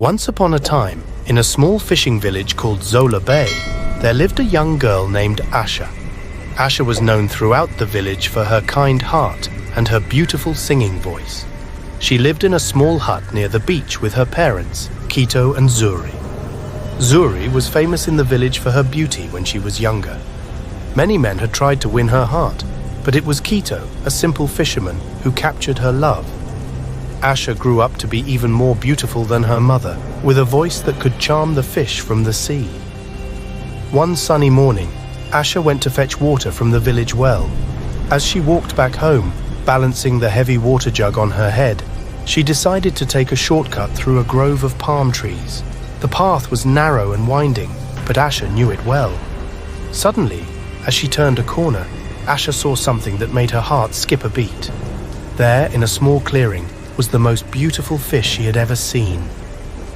Once upon a time, in a small fishing village called Zola Bay, there lived a young girl named Asha. Asha was known throughout the village for her kind heart and her beautiful singing voice. She lived in a small hut near the beach with her parents, Kito and Zuri. Zuri was famous in the village for her beauty when she was younger. Many men had tried to win her heart, but it was Kito, a simple fisherman, who captured her love. Asha grew up to be even more beautiful than her mother, with a voice that could charm the fish from the sea. One sunny morning, Asha went to fetch water from the village well. As she walked back home, balancing the heavy water jug on her head, she decided to take a shortcut through a grove of palm trees. The path was narrow and winding, but Asha knew it well. Suddenly, as she turned a corner, Asha saw something that made her heart skip a beat. There, in a small clearing, was the most beautiful fish she had ever seen.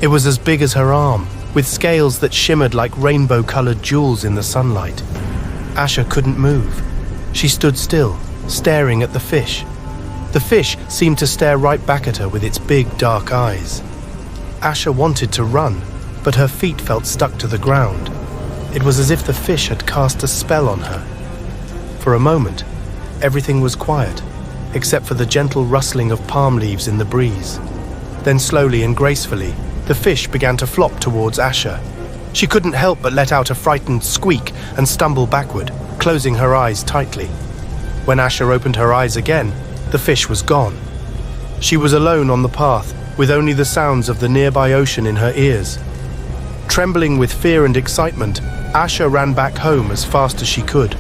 It was as big as her arm, with scales that shimmered like rainbow-colored jewels in the sunlight. Asha couldn't move. She stood still, staring at the fish. The fish seemed to stare right back at her with its big, dark eyes. Asha wanted to run, but her feet felt stuck to the ground. It was as if the fish had cast a spell on her. For a moment, everything was quiet, except for the gentle rustling of palm leaves in the breeze. Then slowly and gracefully, the fish began to flop towards Asha. She couldn't help but let out a frightened squeak and stumble backward, closing her eyes tightly. When Asha opened her eyes again, the fish was gone. She was alone on the path, with only the sounds of the nearby ocean in her ears. Trembling with fear and excitement, Asha ran back home as fast as she could.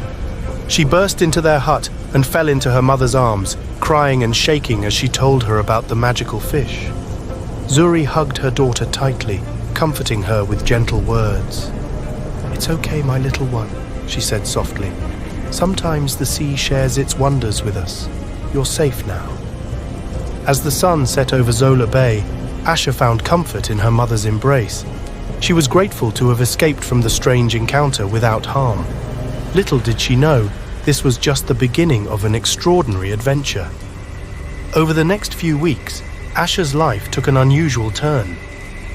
She burst into their hut and fell into her mother's arms, crying and shaking as she told her about the magical fish. Zuri hugged her daughter tightly, comforting her with gentle words. "It's okay, my little one," she said softly. "Sometimes the sea shares its wonders with us. You're safe now." As the sun set over Zola Bay, Asha found comfort in her mother's embrace. She was grateful to have escaped from the strange encounter without harm. Little did she know, this was just the beginning of an extraordinary adventure. Over the next few weeks, Asha's life took an unusual turn.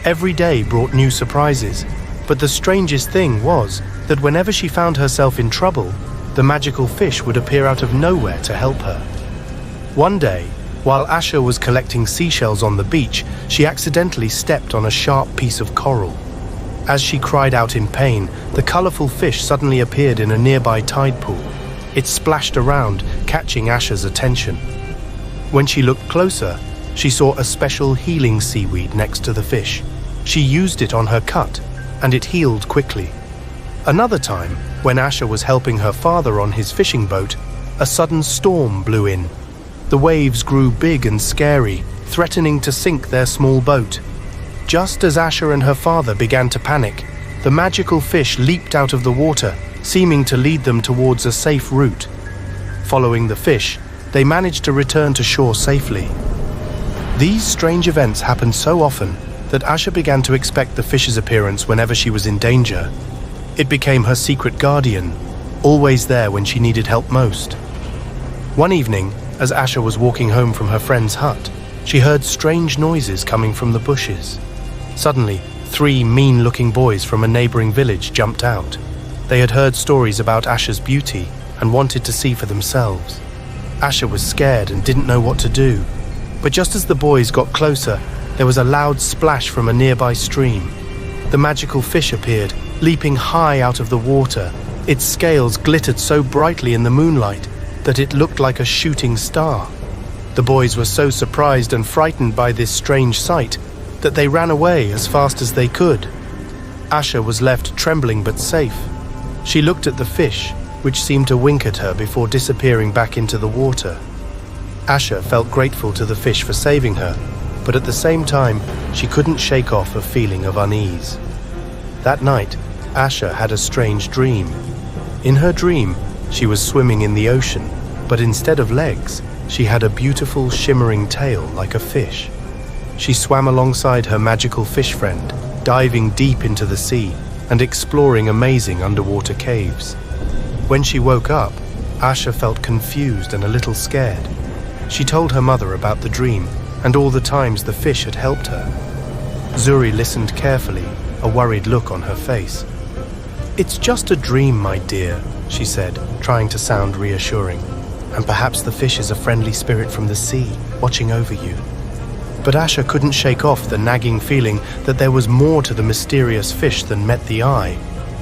Every day brought new surprises, but the strangest thing was that whenever she found herself in trouble, the magical fish would appear out of nowhere to help her. One day, while Asha was collecting seashells on the beach, she accidentally stepped on a sharp piece of coral. As she cried out in pain, the colorful fish suddenly appeared in a nearby tide pool. It splashed around, catching Asha's attention. When she looked closer, she saw a special healing seaweed next to the fish. She used it on her cut, and it healed quickly. Another time, when Asha was helping her father on his fishing boat, a sudden storm blew in. The waves grew big and scary, threatening to sink their small boat. Just as Asha and her father began to panic, the magical fish leaped out of the water, seeming to lead them towards a safe route. Following the fish, they managed to return to shore safely. These strange events happened so often that Asha began to expect the fish's appearance whenever she was in danger. It became her secret guardian, always there when she needed help most. One evening, as Asha was walking home from her friend's hut, she heard strange noises coming from the bushes. Suddenly, 3 mean-looking boys from a neighboring village jumped out. They had heard stories about Asha's beauty and wanted to see for themselves. Asha was scared and didn't know what to do. But just as the boys got closer, there was a loud splash from a nearby stream. The magical fish appeared, leaping high out of the water. Its scales glittered so brightly in the moonlight that it looked like a shooting star. The boys were so surprised and frightened by this strange sight that they ran away as fast as they could. Asha was left trembling but safe. She looked at the fish, which seemed to wink at her before disappearing back into the water. Asha felt grateful to the fish for saving her, but at the same time, she couldn't shake off a feeling of unease. That night, Asha had a strange dream. In her dream, she was swimming in the ocean, but instead of legs, she had a beautiful shimmering tail like a fish. She swam alongside her magical fish friend, diving deep into the sea and exploring amazing underwater caves. When she woke up, Asha felt confused and a little scared. She told her mother about the dream and all the times the fish had helped her. Zuri listened carefully, a worried look on her face. "It's just a dream, my dear," she said, trying to sound reassuring. "And perhaps the fish is a friendly spirit from the sea, watching over you." But Asha couldn't shake off the nagging feeling that there was more to the mysterious fish than met the eye.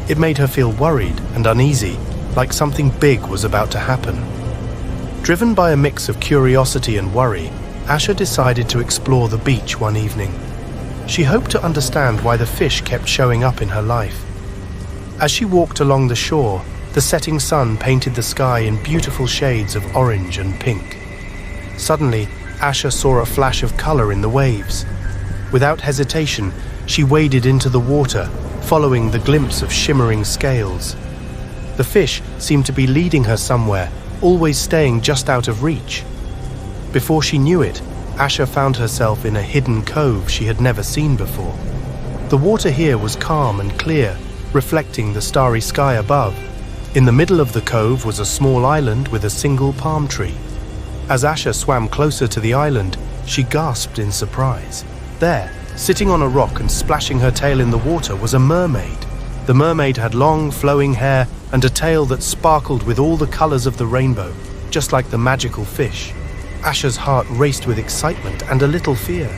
It made her feel worried and uneasy, like something big was about to happen. Driven by a mix of curiosity and worry, Asha decided to explore the beach one evening. She hoped to understand why the fish kept showing up in her life. As she walked along the shore, the setting sun painted the sky in beautiful shades of orange and pink. Suddenly, Asha saw a flash of color in the waves. Without hesitation, she waded into the water, following the glimpse of shimmering scales. The fish seemed to be leading her somewhere, always staying just out of reach. Before she knew it, Asha found herself in a hidden cove she had never seen before. The water here was calm and clear, reflecting the starry sky above. In the middle of the cove was a small island with a single palm tree. As Asha swam closer to the island, she gasped in surprise. There, sitting on a rock and splashing her tail in the water, was a mermaid. The mermaid had long, flowing hair and a tail that sparkled with all the colors of the rainbow, just like the magical fish. Asha's heart raced with excitement and a little fear.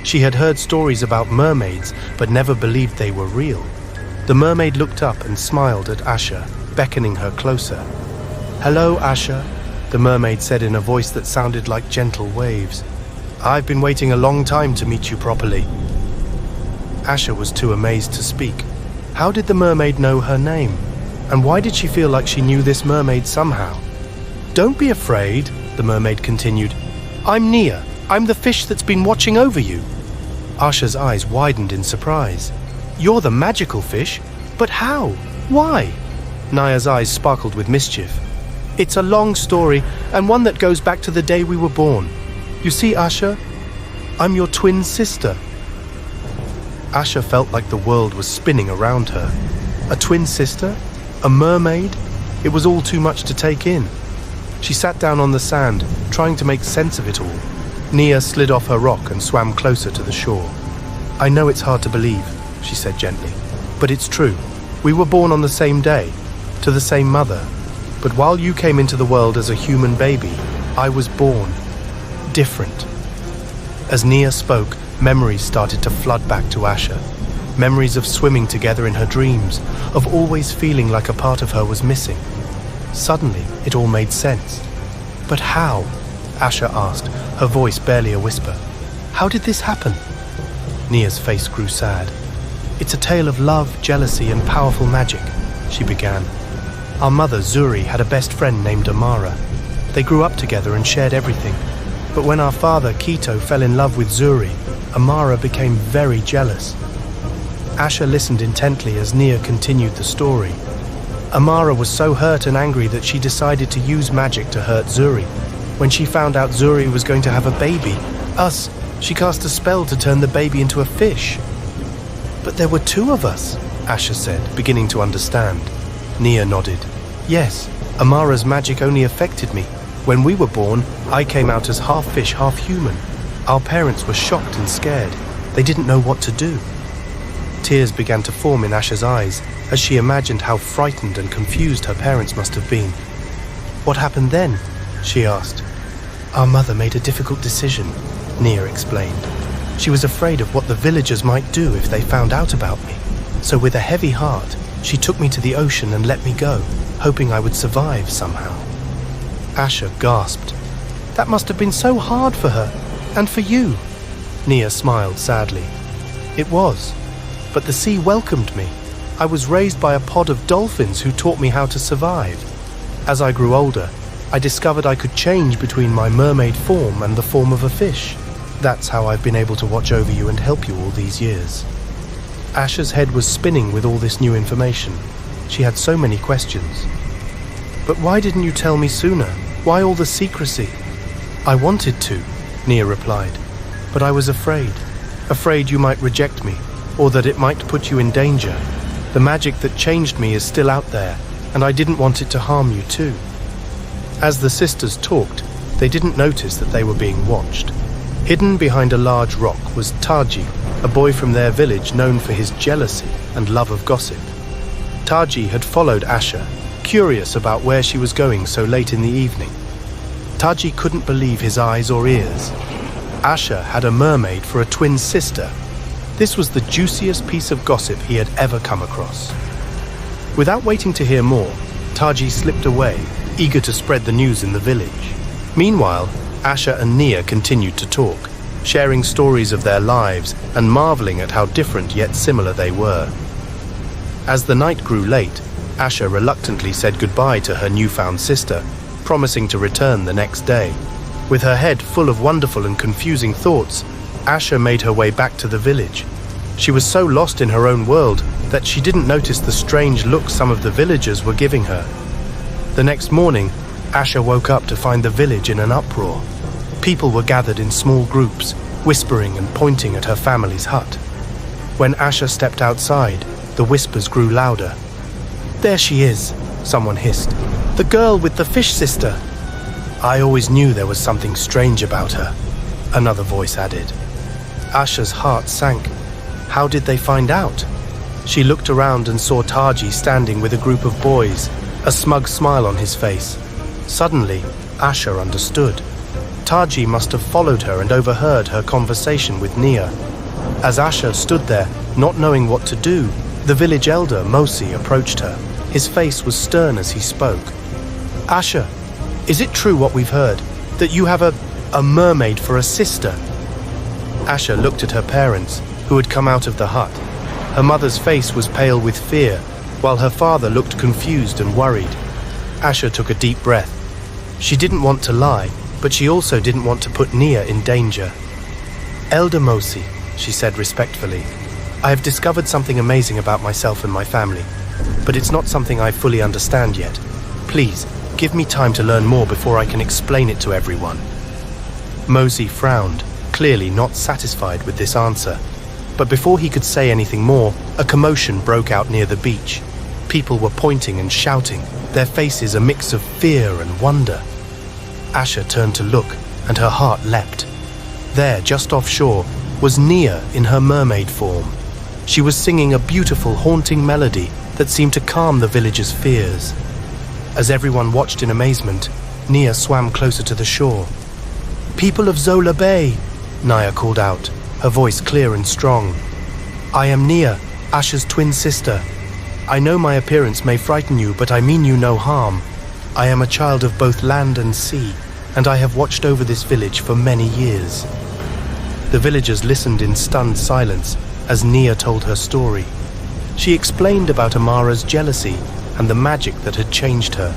She had heard stories about mermaids, but never believed they were real. The mermaid looked up and smiled at Asha, beckoning her closer. "Hello, Asha," the mermaid said in a voice that sounded like gentle waves. "I've been waiting a long time to meet you properly." Asha was too amazed to speak. How did the mermaid know her name? And why did she feel like she knew this mermaid somehow? "Don't be afraid," the mermaid continued. "I'm Nia. I'm the fish that's been watching over you." Asha's eyes widened in surprise. "You're the magical fish? But how? Why?" Nia's eyes sparkled with mischief. "It's a long story, and one that goes back to the day we were born. You see, Asha, I'm your twin sister." Asha felt like the world was spinning around her. A twin sister? A mermaid? It was all too much to take in. She sat down on the sand, trying to make sense of it all. Nia slid off her rock and swam closer to the shore. "I know it's hard to believe," she said gently, "but it's true. We were born on the same day, to the same mother. But while you came into the world as a human baby, I was born different." As Nia spoke, memories started to flood back to Asha. Memories of swimming together in her dreams, of always feeling like a part of her was missing. Suddenly, it all made sense. "But how?" Asha asked, her voice barely a whisper. "How did this happen?" Nia's face grew sad. "It's a tale of love, jealousy, and powerful magic," she began. "Our mother, Zuri, had a best friend named Amara. They grew up together and shared everything. But when our father, Kito, fell in love with Zuri, Amara became very jealous." Asha listened intently as Nia continued the story. Amara was so hurt and angry that she decided to use magic to hurt Zuri. When she found out Zuri was going to have a baby, us, she cast a spell to turn the baby into a fish. "But there were two of us," Asha said, beginning to understand. Nia nodded. "Yes, Amara's magic only affected me. When we were born, I came out as half fish, half human. Our parents were shocked and scared. They didn't know what to do." Tears began to form in Asha's eyes as she imagined how frightened and confused her parents must have been. "What happened then?" she asked. "Our mother made a difficult decision," Nia explained. "She was afraid of what the villagers might do if they found out about me. So with a heavy heart, she took me to the ocean and let me go, hoping I would survive somehow." Asha gasped. "That must have been so hard for her, and for you." Nia smiled sadly. "It was. But the sea welcomed me. I was raised by a pod of dolphins who taught me how to survive. As I grew older, I discovered I could change between my mermaid form and the form of a fish. That's how I've been able to watch over you and help you all these years." Asha's head was spinning with all this new information. She had so many questions. "But why didn't you tell me sooner? Why all the secrecy?" "I wanted to," Nia replied, "but I was afraid. Afraid you might reject me, or that it might put you in danger. The magic that changed me is still out there, and I didn't want it to harm you too." As the sisters talked, they didn't notice that they were being watched. Hidden behind a large rock was Taji, a boy from their village known for his jealousy and love of gossip. Taji had followed Asha, curious about where she was going so late in the evening. Taji couldn't believe his eyes or ears. Asha had a mermaid for a twin sister. This was the juiciest piece of gossip he had ever come across. Without waiting to hear more, Taji slipped away, eager to spread the news in the village. Meanwhile, Asha and Nia continued to talk, sharing stories of their lives and marveling at how different yet similar they were. As the night grew late, Asha reluctantly said goodbye to her newfound sister, promising to return the next day. With her head full of wonderful and confusing thoughts, Asha made her way back to the village. She was so lost in her own world that she didn't notice the strange looks some of the villagers were giving her. The next morning, Asha woke up to find the village in an uproar. People were gathered in small groups, whispering and pointing at her family's hut. When Asha stepped outside, the whispers grew louder. "There she is," someone hissed. "The girl with the fish sister." "I always knew there was something strange about her," another voice added. Asha's heart sank. How did they find out? She looked around and saw Taji standing with a group of boys, a smug smile on his face. Suddenly, Asha understood. Taji must have followed her and overheard her conversation with Nia. As Asha stood there, not knowing what to do, the village elder, Mosi, approached her. His face was stern as he spoke. "Asha, is it true what we've heard, that you have a mermaid for a sister?" Asha looked at her parents, who had come out of the hut. Her mother's face was pale with fear, while her father looked confused and worried. Asha took a deep breath. She didn't want to lie, but she also didn't want to put Nia in danger. "Elder Mosi," she said respectfully, "I have discovered something amazing about myself and my family, but it's not something I fully understand yet. Please, give me time to learn more before I can explain it to everyone." Mosi frowned, clearly not satisfied with this answer. But before he could say anything more, a commotion broke out near the beach. People were pointing and shouting, their faces a mix of fear and wonder. Asha turned to look, and her heart leapt. There, just offshore, was Nia in her mermaid form. She was singing a beautiful, haunting melody that seemed to calm the villagers' fears. As everyone watched in amazement, Nia swam closer to the shore. "People of Zola Bay," Nia called out, her voice clear and strong. "I am Nia, Asha's twin sister. I know my appearance may frighten you, but I mean you no harm. I am a child of both land and sea, and I have watched over this village for many years." The villagers listened in stunned silence as Nia told her story. She explained about Amara's jealousy and the magic that had changed her.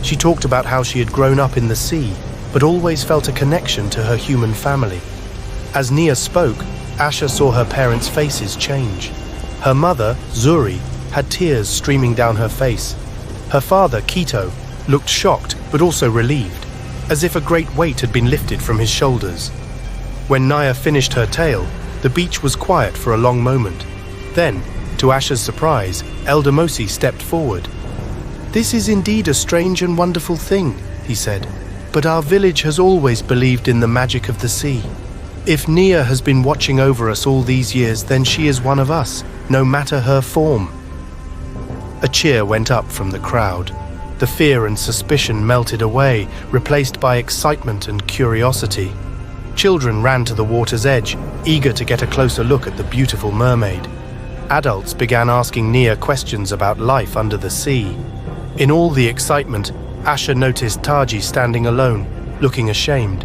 She talked about how she had grown up in the sea, but always felt a connection to her human family. As Nia spoke, Asha saw her parents' faces change. Her mother, Zuri, had tears streaming down her face. Her father, Kito, looked shocked but also relieved, as if a great weight had been lifted from his shoulders. When Nia finished her tale, the beach was quiet for a long moment. Then, to Asha's surprise, Elder Mosi stepped forward. "This is indeed a strange and wonderful thing," he said, "but our village has always believed in the magic of the sea. If Nia has been watching over us all these years, then she is one of us, no matter her form." A cheer went up from the crowd. The fear and suspicion melted away, replaced by excitement and curiosity. Children ran to the water's edge, eager to get a closer look at the beautiful mermaid. Adults began asking Nia questions about life under the sea. In all the excitement, Asha noticed Taji standing alone, looking ashamed.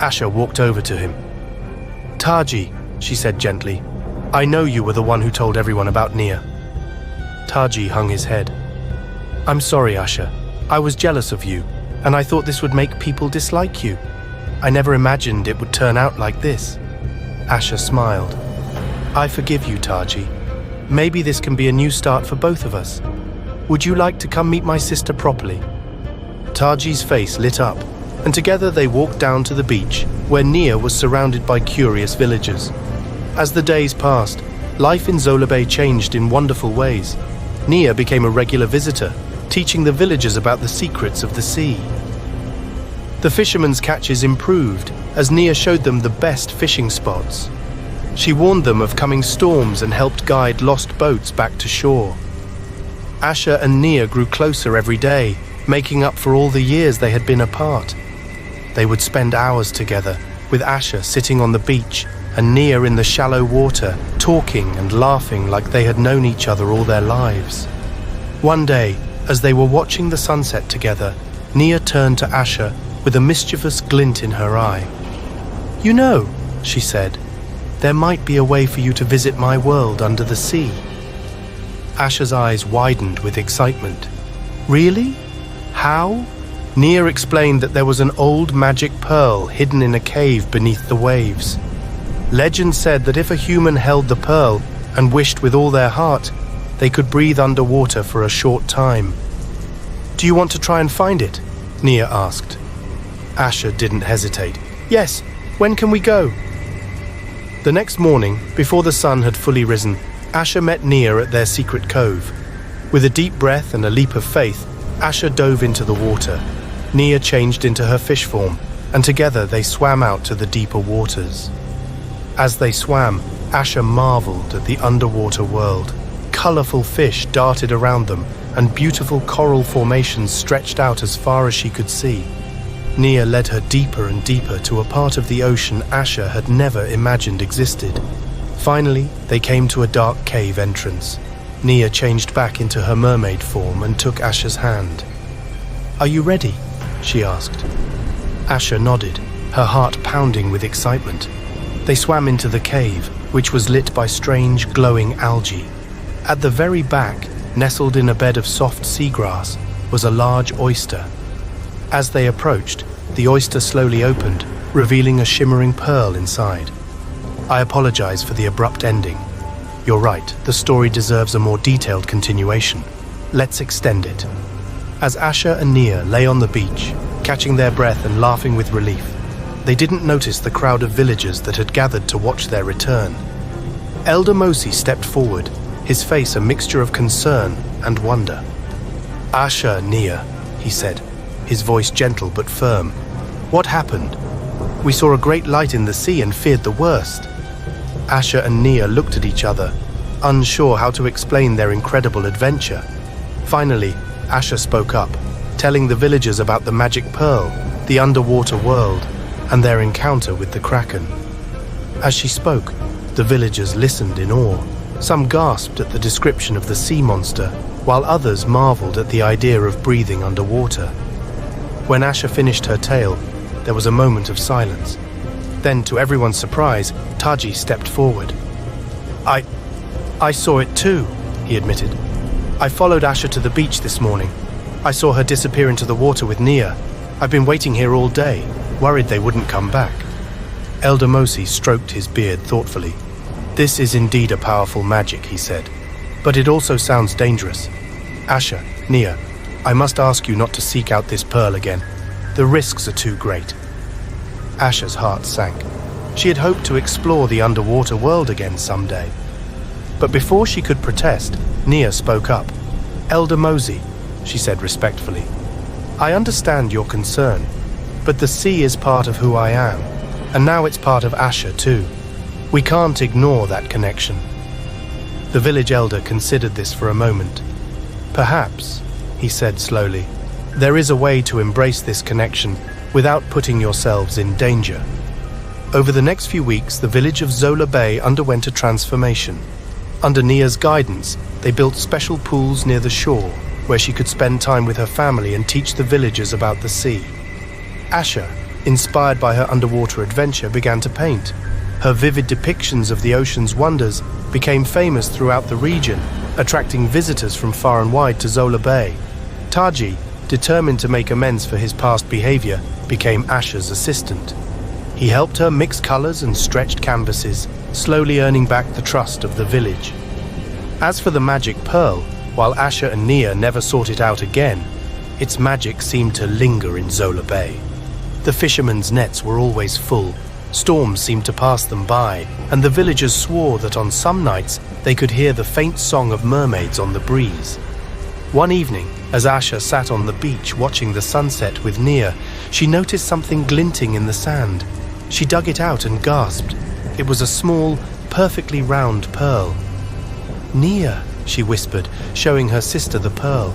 Asha walked over to him. "Taji," she said gently, "I know you were the one who told everyone about Nia." Taji hung his head. "I'm sorry, Asha. I was jealous of you, and I thought this would make people dislike you. I never imagined it would turn out like this." Asha smiled. "I forgive you, Taji. Maybe this can be a new start for both of us. Would you like to come meet my sister properly?" Taji's face lit up, and together they walked down to the beach, where Nia was surrounded by curious villagers. As the days passed, life in Zola Bay changed in wonderful ways. Nia became a regular visitor, teaching the villagers about the secrets of the sea. The fishermen's catches improved as Nia showed them the best fishing spots. She warned them of coming storms and helped guide lost boats back to shore. Asha and Nia grew closer every day, making up for all the years they had been apart. They would spend hours together, with Asha sitting on the beach and Nia in the shallow water, talking and laughing like they had known each other all their lives. One day, as they were watching the sunset together, Nia turned to Asha with a mischievous glint in her eye. "You know," she said, "there might be a way for you to visit my world under the sea." Asha's eyes widened with excitement. "Really? How?" Nia explained that there was an old magic pearl hidden in a cave beneath the waves. Legend said that if a human held the pearl and wished with all their heart, they could breathe underwater for a short time. "Do you want to try and find it?" Nia asked. Asha didn't hesitate. "Yes, when can we go?" The next morning, before the sun had fully risen, Asha met Nia at their secret cove. With a deep breath and a leap of faith, Asha dove into the water. Nia changed into her fish form, and together they swam out to the deeper waters. As they swam, Asha marveled at the underwater world. Colorful fish darted around them, and beautiful coral formations stretched out as far as she could see. Nia led her deeper and deeper to a part of the ocean Asha had never imagined existed. Finally, they came to a dark cave entrance. Nia changed back into her mermaid form and took Asha's hand. "Are you ready?" she asked. Asha nodded, her heart pounding with excitement. They swam into the cave, which was lit by strange, glowing algae. At the very back, nestled in a bed of soft seagrass, was a large oyster. As they approached, the oyster slowly opened, revealing a shimmering pearl inside. "I apologize for the abrupt ending. You're right, the story deserves a more detailed continuation. Let's extend it." As Asha and Nia lay on the beach, catching their breath and laughing with relief, they didn't notice the crowd of villagers that had gathered to watch their return. Elder Mosi stepped forward, his face a mixture of concern and wonder. "Asha, Nia," he said, his voice gentle but firm. "What happened? We saw a great light in the sea and feared the worst." Asha and Nia looked at each other, unsure how to explain their incredible adventure. Finally, Asha spoke up, telling the villagers about the magic pearl, the underwater world, and their encounter with the kraken. As she spoke, the villagers listened in awe. Some gasped at the description of the sea monster, while others marveled at the idea of breathing underwater. When Asha finished her tale, there was a moment of silence. Then, to everyone's surprise, Taji stepped forward. I saw it too," he admitted. "I followed Asha to the beach this morning. I saw her disappear into the water with Nia. I've been waiting here all day, worried they wouldn't come back." Elder Mosi stroked his beard thoughtfully. "This is indeed a powerful magic," he said, "but it also sounds dangerous. Asha, Nia, I must ask you not to seek out this pearl again. The risks are too great." Asha's heart sank. She had hoped to explore the underwater world again someday. But before she could protest, Nia spoke up. "Elder Mosi," she said respectfully, "I understand your concern, but the sea is part of who I am, and now it's part of Asha too. We can't ignore that connection." The village elder considered this for a moment. "Perhaps," he said slowly, "there is a way to embrace this connection without putting yourselves in danger." Over the next few weeks, the village of Zola Bay underwent a transformation. Under Nia's guidance, they built special pools near the shore, where she could spend time with her family and teach the villagers about the sea. Asha, inspired by her underwater adventure, began to paint. Her vivid depictions of the ocean's wonders became famous throughout the region, attracting visitors from far and wide to Zola Bay. Taji, determined to make amends for his past behavior, became Asha's assistant. He helped her mix colors and stretched canvases, slowly earning back the trust of the village. As for the magic pearl, while Asha and Nia never sought it out again, its magic seemed to linger in Zola Bay. The fishermen's nets were always full, storms seemed to pass them by, and the villagers swore that on some nights they could hear the faint song of mermaids on the breeze. One evening, as Asha sat on the beach watching the sunset with Nia, she noticed something glinting in the sand. She dug it out and gasped. It was a small, perfectly round pearl. "Nia," she whispered, showing her sister the pearl.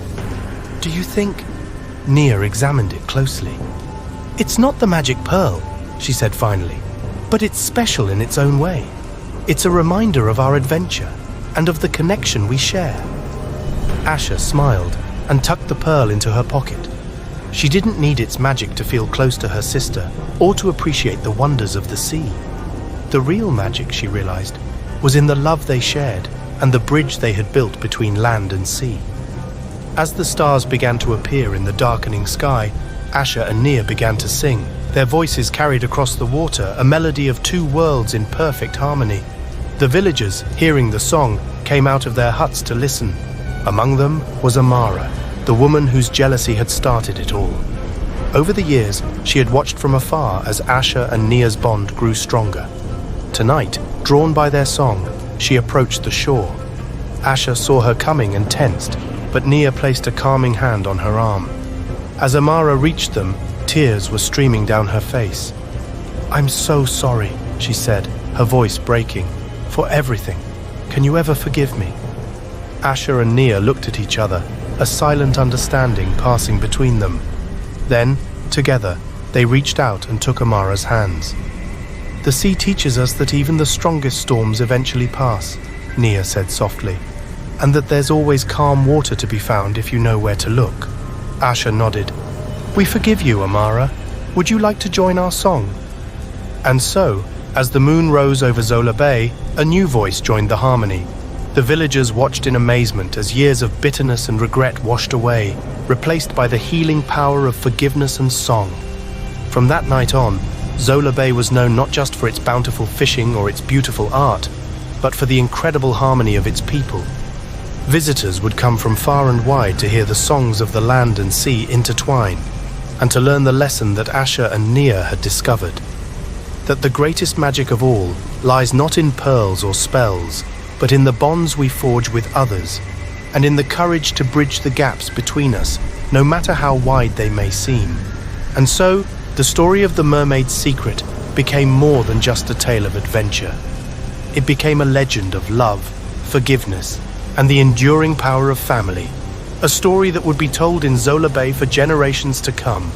"Do you think—" Nia examined it closely. "It's not the magic pearl," she said finally, "but it's special in its own way. It's a reminder of our adventure and of the connection we share." Asha smiled and tucked the pearl into her pocket. She didn't need its magic to feel close to her sister or to appreciate the wonders of the sea. The real magic, she realized, was in the love they shared and the bridge they had built between land and sea. As the stars began to appear in the darkening sky, Asha and Nia began to sing. Their voices carried across the water a melody of two worlds in perfect harmony. The villagers, hearing the song, came out of their huts to listen. Among them was Amara, the woman whose jealousy had started it all. Over the years, she had watched from afar as Asha and Nia's bond grew stronger. Tonight, drawn by their song, she approached the shore. Asha saw her coming and tensed, but Nia placed a calming hand on her arm. As Amara reached them, tears were streaming down her face. "I'm so sorry," she said, her voice breaking, "for everything. Can you ever forgive me?" Asha and Nia looked at each other, a silent understanding passing between them. Then, together, they reached out and took Amara's hands. "The sea teaches us that even the strongest storms eventually pass," Nia said softly, "and that there's always calm water to be found if you know where to look." Asha nodded. "We forgive you, Amara. Would you like to join our song?" And so, as the moon rose over Zola Bay, a new voice joined the harmony. The villagers watched in amazement as years of bitterness and regret washed away, replaced by the healing power of forgiveness and song. From that night on, Zola Bay was known not just for its bountiful fishing or its beautiful art, but for the incredible harmony of its people. Visitors would come from far and wide to hear the songs of the land and sea intertwine, and to learn the lesson that Asha and Nia had discovered. That the greatest magic of all lies not in pearls or spells, but in the bonds we forge with others, and in the courage to bridge the gaps between us, no matter how wide they may seem. And so, the story of the mermaid's secret became more than just a tale of adventure. It became a legend of love, forgiveness, and the enduring power of family, a story that would be told in Zola Bay for generations to come.